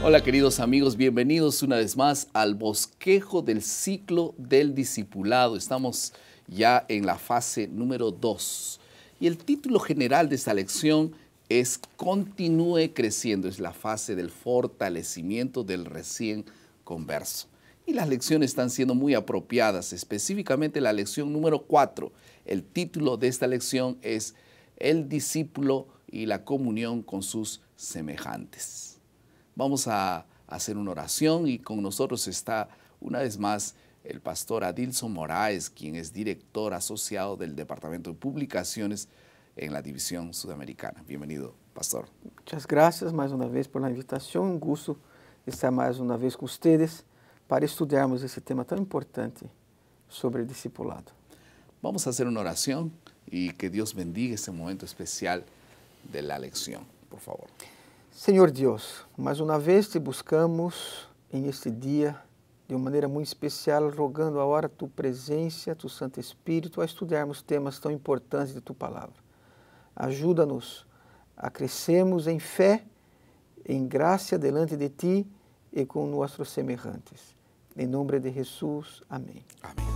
Hola queridos amigos, bienvenidos una vez más al bosquejo del ciclo del discipulado. Estamos ya en la fase número 2 y el título general de esta lección es Continúe creciendo, es la fase del fortalecimiento del recién converso. Y las lecciones están siendo muy apropiadas, específicamente la lección número 4. El título de esta lección es El discípulo y la comunión con sus semejantes. Vamos a hacer una oración y con nosotros está una vez más el pastor Adilson Moraes, quien es director asociado del Departamento de Publicaciones en la División Sudamericana. Bienvenido, pastor. Muchas gracias mais uma vez por la invitación. Un gusto estar mais uma vez com ustedes para estudarmos esse tema tão importante sobre el discipulado. Vamos a hacer una oración y que Dios bendiga este momento especial de la lección, por favor. Senhor Deus, mais uma vez te buscamos em este dia de uma maneira muito especial, rogando agora tu presença, tu Santo Espírito, a estudarmos temas tão importantes de tu palavra. Ajuda-nos a crescermos em fé, em graça delante de ti e com nossos semelhantes. Em nome de Jesus, amém. Amén.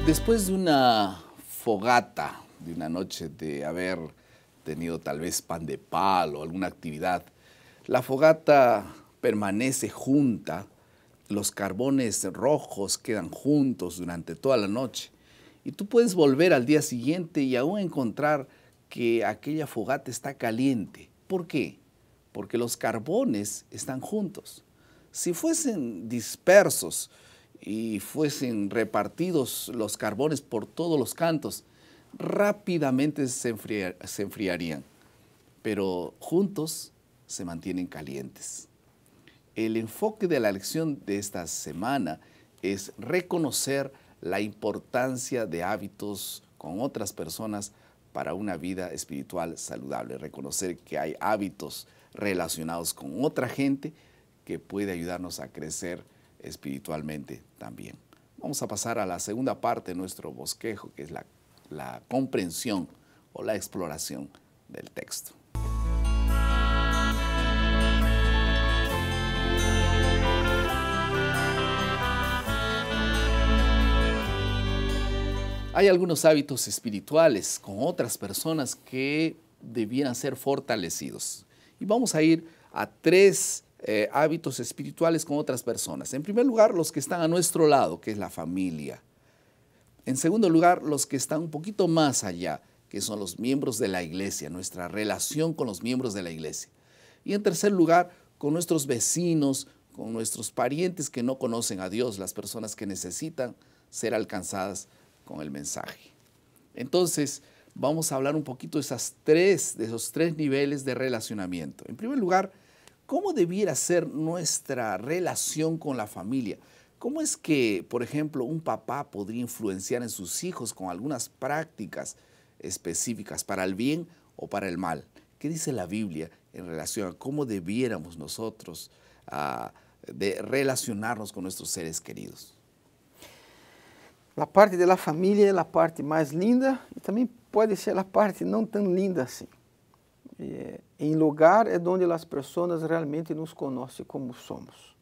Después de una fogata, de una noche de haber tenido tal vez pan de palo o alguna actividad, la fogata permanece junta, los carbones rojos quedan juntos durante toda la noche y tú puedes volver al día siguiente y aún encontrar que aquella fogata está caliente. ¿Por qué? Porque los carbones están juntos. Si fuesen dispersos y fuesen repartidos los carbones por todos los cantos, rápidamente se enfriarían, pero juntos se mantienen calientes. El enfoque de la lección de esta semana es reconocer la importancia de hábitos con otras personas para una vida espiritual saludable. Reconocer que hay hábitos relacionados con otra gente que puede ayudarnos a crecer espiritualmente también. Vamos a pasar a la segunda parte de nuestro bosquejo, que es la comprensión o la exploración del texto. Hay algunos hábitos espirituales con otras personas que debieran ser fortalecidos. Y vamos a ir a tres hábitos espirituales con otras personas. En primer lugar, los que están a nuestro lado, que es la familia. En segundo lugar, los que están un poquito más allá, que son los miembros de la iglesia, nuestra relación con los miembros de la iglesia. Y en tercer lugar, con nuestros vecinos, con nuestros parientes que no conocen a Dios, las personas que necesitan ser alcanzadas con el mensaje. Entonces, vamos a hablar un poquito de esos tres niveles de relacionamiento. En primer lugar, ¿cómo debiera ser nuestra relación con la familia? ¿Cómo es que, por ejemplo, un papá podría influenciar en sus hijos con algunas prácticas específicas para el bien o para el mal? ¿Qué dice la Biblia en relación a cómo debiéramos nosotros de relacionarnos con nuestros seres queridos? A parte da família é a parte mais linda e também pode ser a parte não tão linda assim. Em lugar é onde as pessoas realmente nos conhecem como somos.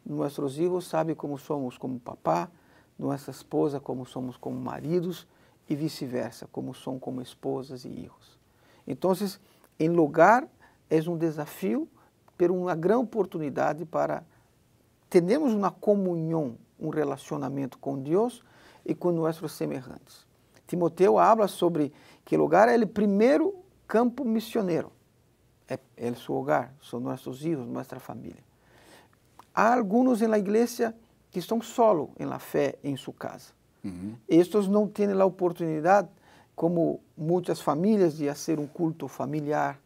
Nossos filhos sabem como somos como papá, nossa esposa como somos como maridos e vice-versa, como são como esposas e filhos. Então, em lugar é desafio, mas uma grande oportunidade para termos uma comunhão, relacionamento com Deus e com nossos semelhantes. Timoteo habla sobre que o lugar é o primeiro campo missioneiro. É o seu hogar, são nossos filhos, nossa família. Há alguns na igreja que estão solos na fé em sua casa. Estes não têm a oportunidade, como muitas famílias, de fazer um culto familiar,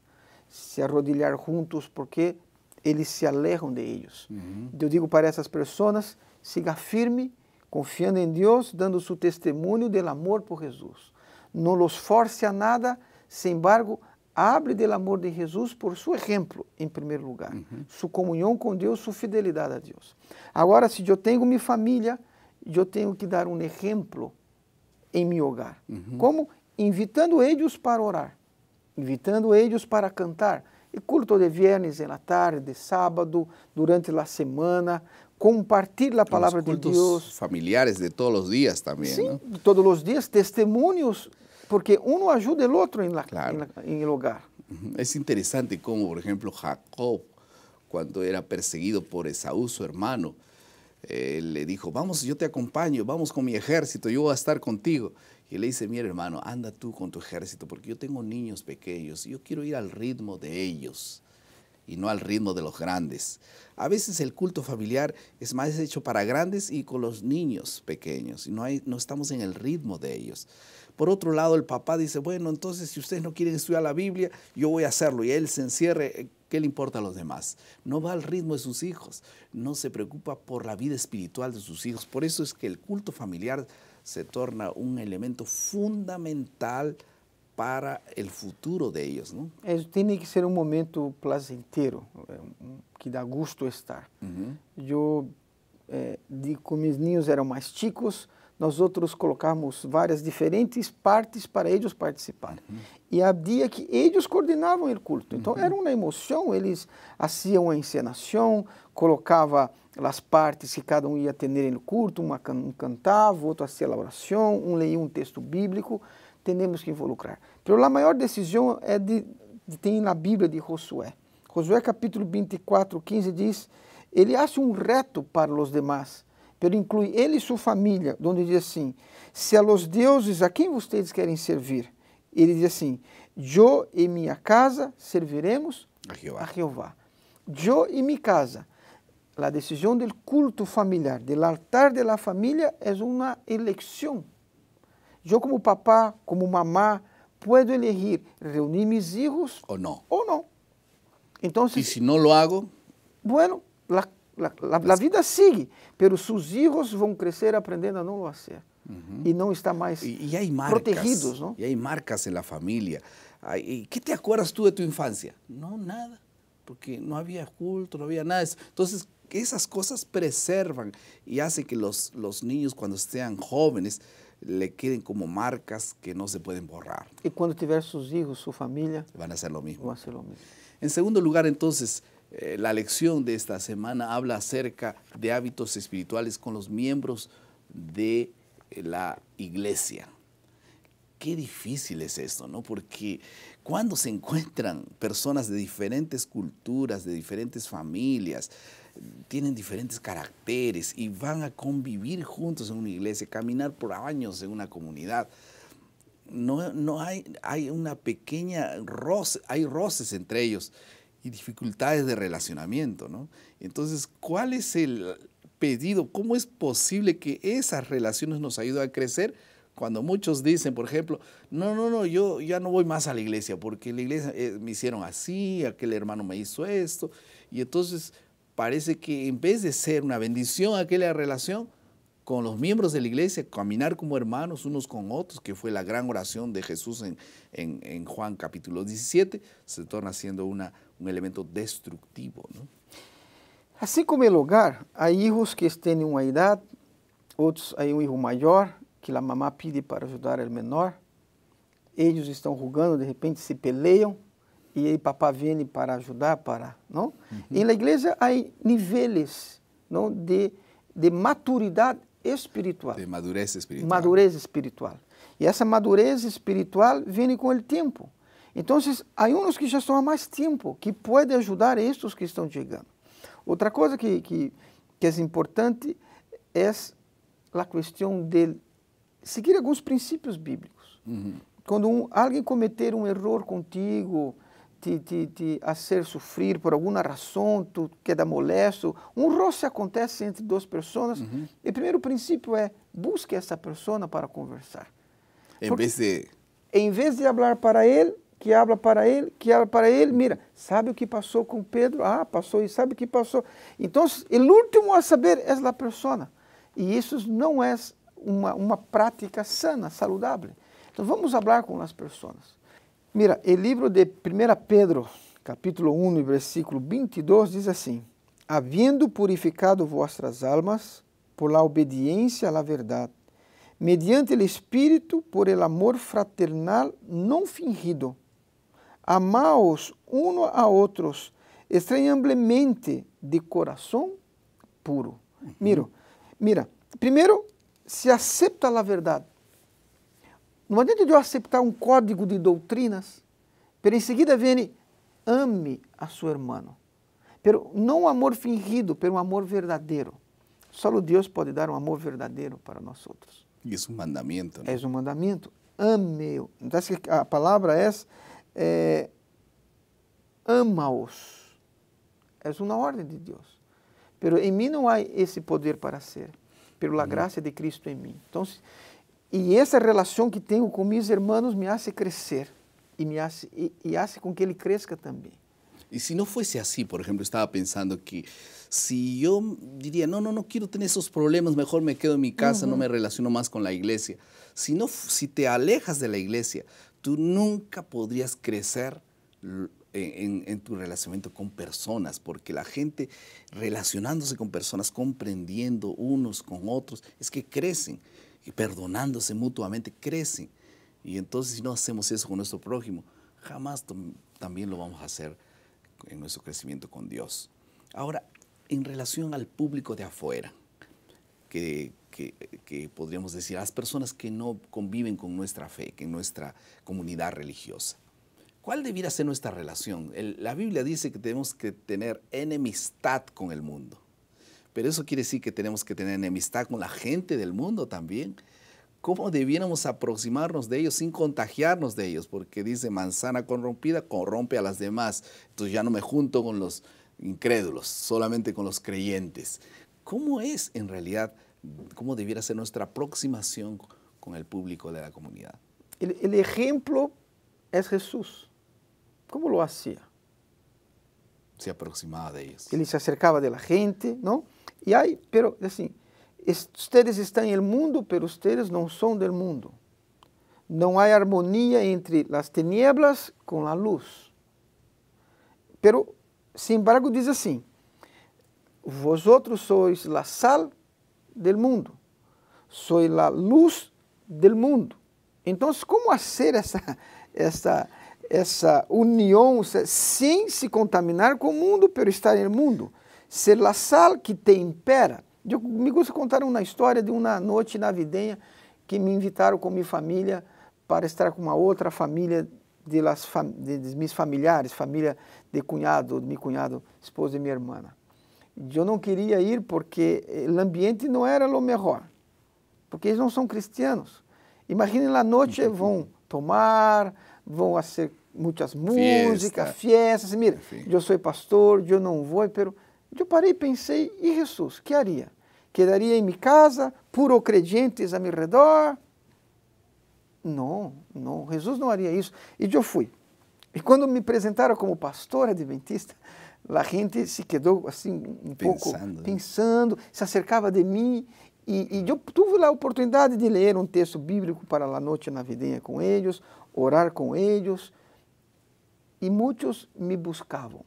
se arrodilhar juntos, porque eles se alejam de eles. Eu digo para essas pessoas, siga firme, confiando em Deus, dando seu testemunho do amor por Jesus. Não los force a nada, sin embargo, hable del amor de Jesus por seu exemplo, em primeiro lugar. Sua comunhão com Deus, sua fidelidade a Deus. Agora, se eu tenho minha família, eu tenho que dar um exemplo em meu hogar. Como? Invitando eles para orar, invitando eles para cantar. E culto de viernes en la tarde, de sábado, durante la semana, compartir la palabra de Dios. Familiares de todos los días también, Sí, ¿no? todos los días, testimonios, porque uno ayuda al otro en el hogar. Es interesante cómo, por ejemplo, Jacob, cuando era perseguido por Esaú, su hermano, le dijo, vamos, yo te acompaño, vamos con mi ejército, yo voy a estar contigo. Y él le dice, mira hermano, anda tú con tu ejército, porque yo tengo niños pequeños y yo quiero ir al ritmo de ellos y no al ritmo de los grandes. A veces el culto familiar es más hecho para grandes y con los niños pequeños, y no estamos en el ritmo de ellos. Por otro lado, el papá dice, bueno, entonces si ustedes no quieren estudiar la Biblia, yo voy a hacerlo, y él se encierre, ¿qué le importa a los demás? No va al ritmo de sus hijos, no se preocupa por la vida espiritual de sus hijos. Por eso es que el culto familiar se torna un elemento fundamental para el futuro de ellos, ¿no? Tem que ser um momento placentero, que dá gusto estar. Eu, com meus ninhos eram mais chicos, nós outros colocamos várias diferentes partes para eles participarem. E havia que eles coordenavam o culto. Então era uma emoção, eles faziam a encenação, colocava as partes que cada um ia ter no culto, um cantava, outro fazia a oração, um leia um texto bíblico. Temos que involucrar. Mas a maior decisão é tem na Bíblia de Josué. Josué capítulo 24, 15 diz, ele faz um reto para os demais, pero inclui ele e sua família, onde diz assim, se a los deuses a quem vocês querem servir, ele diz assim, eu e minha casa serviremos a Jeová. Eu e minha casa. A decisão do culto familiar, do altar da família, é uma eleição. Eu como papá, como mamá, puedo elegir reunir mis hijos o no. Entonces, y si no lo hago, bueno, la vida sigue, pero sus hijos vão crescer aprendendo a não lo hacer. Y no están más hay marcas, protegidos, ¿no? Y hay marcas en la familia. ¿Qué te acuerdas tú de tu infancia? No, nada, porque no había culto, no había nada. Entonces, esas cosas preservan y hacen que los niños, cuando sean jóvenes, le queden como marcas que no se pueden borrar. Y cuando tiver sus hijos, su familia, van a hacer lo mismo. Van a hacer lo mismo. En segundo lugar, entonces, la lección de esta semana habla acerca de hábitos espirituales con los miembros de la iglesia. Qué difícil es esto, ¿no? Porque cuando se encuentran personas de diferentes culturas, de diferentes familias, tienen diferentes caracteres y van a convivir juntos en una iglesia, caminar por años en una comunidad, no hay una pequeña roce, hay roces entre ellos y dificultades de relacionamiento, ¿no? Entonces, ¿cuál es el pedido? ¿Cómo es posible que esas relaciones nos ayuden a crecer? Cuando muchos dicen, por ejemplo, no, yo ya no voy más a la iglesia porque en la iglesia me hicieron así, aquel hermano me hizo esto, y entonces parece que en vez de ser una bendición aquella relación con los miembros de la iglesia, caminar como hermanos unos con otros, que fue la gran oración de Jesús en Juan capítulo 17, se torna siendo un elemento destructivo, ¿no? Así como el hogar, hay hijos que están en una edad, otros hay un hijo mayor, que a mamá pede para ajudar o menor, eles estão jogando, de repente se peleiam, e aí papá vem para ajudar, não? E na igreja há níveis, não, de maturidade espiritual. De madurez espiritual. Madurez espiritual. E essa madurez espiritual vem com o tempo. Então, há uns que já estão há mais tempo, que podem ajudar estes que estão chegando. Outra coisa que é importante é a questão de seguir alguns princípios bíblicos. Quando alguém cometer um erro contigo, te fazer sofrer por alguma razão, tu queda molesto, roce acontece entre duas pessoas, o primeiro princípio é busque essa pessoa para conversar. Em vez de falar para ele, que habla para ele, mira, sabe o que passou com Pedro? Ah, passou e sabe o que passou. Então, o último a saber é a pessoa. E isso não é uma prática sana, saludável. Então, vamos falar com as pessoas. Mira, o livro de 1 Pedro, capítulo 1, versículo 22, diz assim, havendo purificado vossas almas por la obediência à verdade, mediante o Espírito, por el amor fraternal não fingido. Amaos uno a outros, extrañablemente de coração puro. Mira, primeiro, se acepta a verdade. Não adianta eu aceitar um código de doutrinas, pero em seguida vem, ame a seu irmão. Pero não um amor fingido, pero um amor verdadeiro. Só Deus pode dar um amor verdadeiro para nós outros. Y es un mandamiento, ¿no? É um mandamento. Ame-o. Então, a palavra é ama-os. É uma ordem de Deus. Pero em mim não há esse poder para ser. Pero a graça de Cristo em mim. Então, e essa relação que tenho com meus irmãos me hace crescer. E hace com que ele cresça também. Y si no fuese así, por ejemplo, estaba pensando que si yo diría, no quiero tener esos problemas, mejor me quedo en mi casa, no me relaciono más con la iglesia. Si te alejas de la iglesia, tú nunca podrías crecer en tu relacionamiento con personas, porque la gente relacionándose con personas, comprendiendo unos con otros, es que crecen, y perdonándose mutuamente, crecen. Y entonces si no hacemos eso con nuestro prójimo, jamás también lo vamos a hacer en nuestro crecimiento con Dios. Ahora, en relación al público de afuera, que podríamos decir, a las personas que no conviven con nuestra fe, que en nuestra comunidad religiosa, ¿cuál debiera ser nuestra relación? La Biblia dice que tenemos que tener enemistad con el mundo, pero eso quiere decir que tenemos que tener enemistad con la gente del mundo también. ¿Cómo debiéramos aproximarnos de ellos sin contagiarnos de ellos? Porque dice, manzana corrompida corrompe a las demás. Entonces ya no me junto con los incrédulos, solamente con los creyentes. ¿Cómo es en realidad, cómo debiera ser nuestra aproximación con el público de la comunidad? El ejemplo es Jesús. ¿Cómo lo hacía? Se aproximaba de ellos. Ele se acercava de la gente, ¿no? Y hay, pero assim, ustedes estão em el mundo, pero ustedes não são del mundo. Não há harmonia entre as tinieblas com a luz. Pero, sin embargo, diz assim, vosotros sois la sal del mundo, sois la luz del mundo. Então, como fazer essa união sem se contaminar com o mundo, pero estar no mundo? Ser la sal que te impera. Eu me gusta contar uma história de uma noite navideña que me invitaram com minha família para estar com uma outra família de meus familiares, família de cunhado, de meu cunhado, esposa de minha irmã. Eu não queria ir porque o ambiente não era o melhor, porque eles não são cristianos. Imaginem, na noite vão tomar, vão fazer muitas músicas, fiestas. Mira, eu sou pastor, eu não vou, pero eu parei e pensei, e Jesus, que haria? Quedaria em minha casa, puro crentes a meu redor? Não, Jesus não haria isso. E eu fui. E quando me apresentaram como pastor adventista, a gente se quedou assim pouco pensando, se acercava de mim, e eu tive a oportunidade de ler um texto bíblico para a noite navideña com eles, orar com eles, e muitos me buscavam.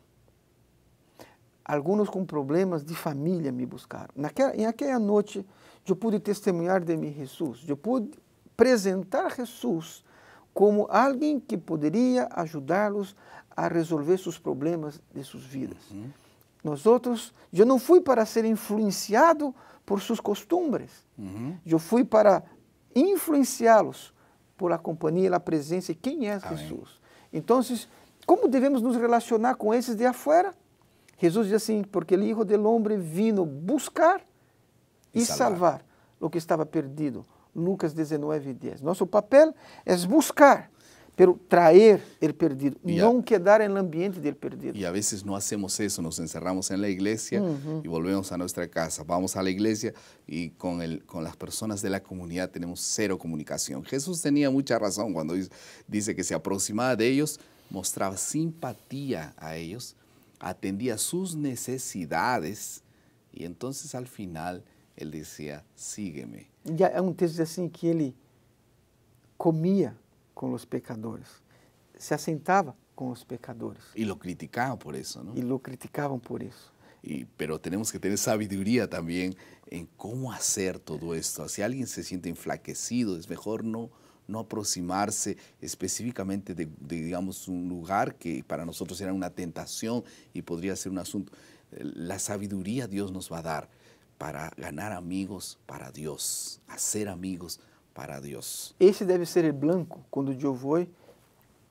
Alguns com problemas de família me buscaram. Naquela noite, eu pude testemunhar de mim Jesus. Eu pude apresentar Jesus como alguém que poderia ajudá-los a resolver seus problemas de suas vidas. Eu não fui para ser influenciado por suas costumes. Eu fui para influenciá-los por a companhia, a presença e quem é Jesus. Então, como devemos nos relacionar com esses de afuera? Jesus diz assim, porque o Hijo del Hombre vino buscar e salvar o que estava perdido. Lucas 19:10. Nosso papel é buscar, pero traer el perdido, no quedar no ambiente del perdido. Y a veces no hacemos eso, nos encerramos en la iglesia y volvemos a nuestra casa. Vamos a la iglesia y con las personas de la comunidad tenemos cero comunicación. Jesús tenía mucha razón cuando dice que se aproximaba de ellos, mostraba simpatía a ellos, atendía sus necesidades y entonces al final él decía, sígueme. Já é um texto assim que ele comia com os pecadores, se assentava com os pecadores. Y lo criticaban por eso, ¿no? E lo criticavam por isso. Pero tenemos que tener sabiduría también en cómo hacer todo esto. Si alguien se siente enflaquecido, es mejor no aproximarse específicamente de, digamos, un lugar que para nosotros era una tentación y podría ser un asunto. La sabiduría Dios nos va a dar para ganar amigos para Dios, hacer amigos para Dios. Esse deve ser o blanco quando eu vou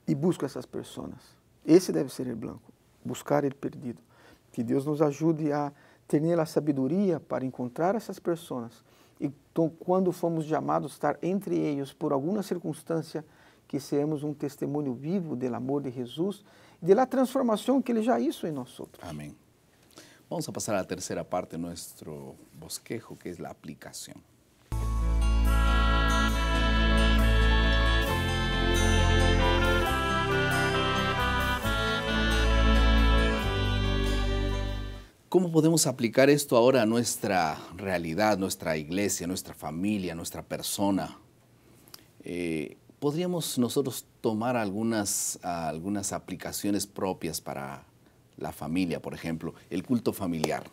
e busco essas pessoas. Esse deve ser o blanco, buscar o perdido. Que Deus nos ajude a ter a sabedoria para encontrar essas pessoas. E quando fomos chamados a estar entre eles por alguma circunstância, que seamos um testemunho vivo do amor de Jesus e da transformação que Ele já hizo em nós. Amén. Vamos a pasar a la tercera parte de nuestro bosquejo, que es la aplicación. ¿Cómo podemos aplicar esto ahora a nuestra realidad, nuestra iglesia, nuestra familia, nuestra persona? Podríamos nosotros tomar algunas aplicaciones propias para la familia, por ejemplo, el culto familiar.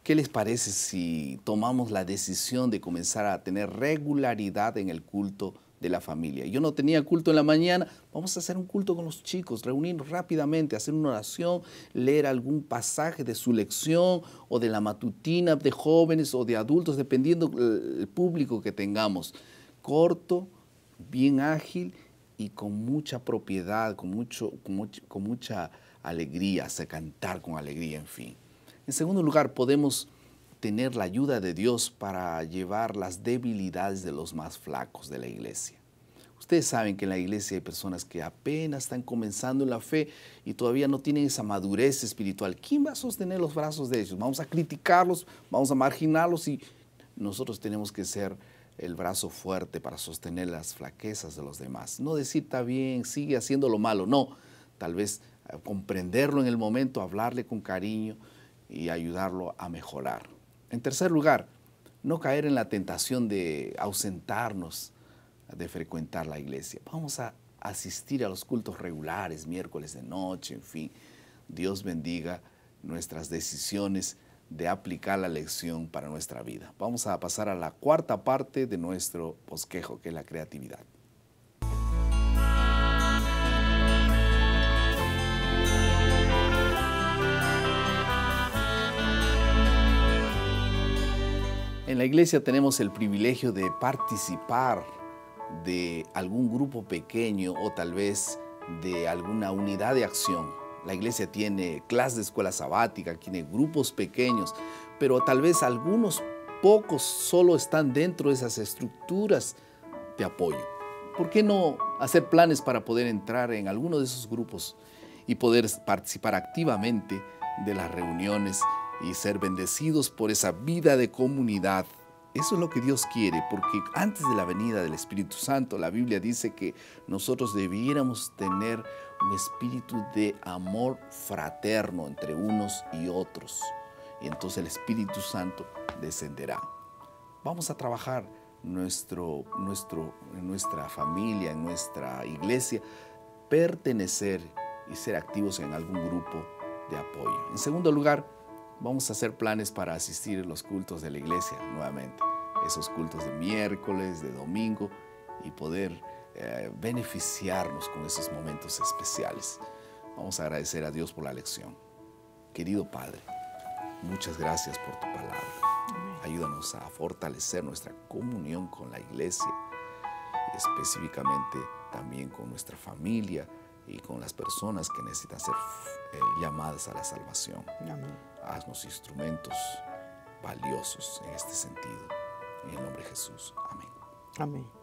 ¿Qué les parece si tomamos la decisión de comenzar a tener regularidad en el culto de la familia? Yo no tenía culto en la mañana, vamos a hacer un culto con los chicos, reunirnos rápidamente, hacer una oración, leer algún pasaje de su lección o de la matutina de jóvenes o de adultos, dependiendo del público que tengamos. Corto, bien ágil y con mucha propiedad, con mucha alegría, hacer cantar con alegría, en fin. En segundo lugar, podemos tener la ayuda de Dios para llevar las debilidades de los más flacos de la iglesia. Ustedes saben que en la iglesia hay personas que apenas están comenzando en la fe y todavía no tienen esa madurez espiritual. ¿Quién va a sostener los brazos de ellos? Vamos a criticarlos, vamos a marginarlos y nosotros tenemos que ser el brazo fuerte para sostener las flaquezas de los demás. No decir, está bien, sigue haciendo lo malo. No, tal vez comprenderlo en el momento, hablarle con cariño y ayudarlo a mejorar. En tercer lugar, no caer en la tentación de ausentarnos de frecuentar la iglesia. Vamos a asistir a los cultos regulares, miércoles de noche, en fin. Dios bendiga nuestras decisiones de aplicar la lección para nuestra vida. Vamos a pasar a la cuarta parte de nuestro bosquejo, que es la creatividad. En la iglesia tenemos el privilegio de participar de algún grupo pequeño o tal vez de alguna unidad de acción. La iglesia tiene clases de escuela sabática, tiene grupos pequeños, pero tal vez algunos pocos solo están dentro de esas estructuras de apoyo. ¿Por qué no hacer planes para poder entrar en alguno de esos grupos y poder participar activamente de las reuniones y ser bendecidos por esa vida de comunidad? Eso es lo que Dios quiere, porque antes de la venida del Espíritu Santo, la Biblia dice que nosotros debiéramos tener un espíritu de amor fraterno entre unos y otros. Y entonces el Espíritu Santo descenderá. Vamos a trabajar en nuestra familia, en nuestra iglesia, pertenecer y ser activos en algún grupo de apoyo. En segundo lugar, vamos a hacer planes para asistir a los cultos de la iglesia nuevamente. Esos cultos de miércoles, de domingo y poder beneficiarnos con esos momentos especiales. Vamos a agradecer a Dios por la lección. Querido Padre, muchas gracias por tu palabra. Ayúdanos a fortalecer nuestra comunión con la iglesia, específicamente también con nuestra familia y con las personas que necesitan ser llamadas a la salvación. Amén. Haznos instrumentos valiosos en este sentido. En el nombre de Jesús. Amén. Amén.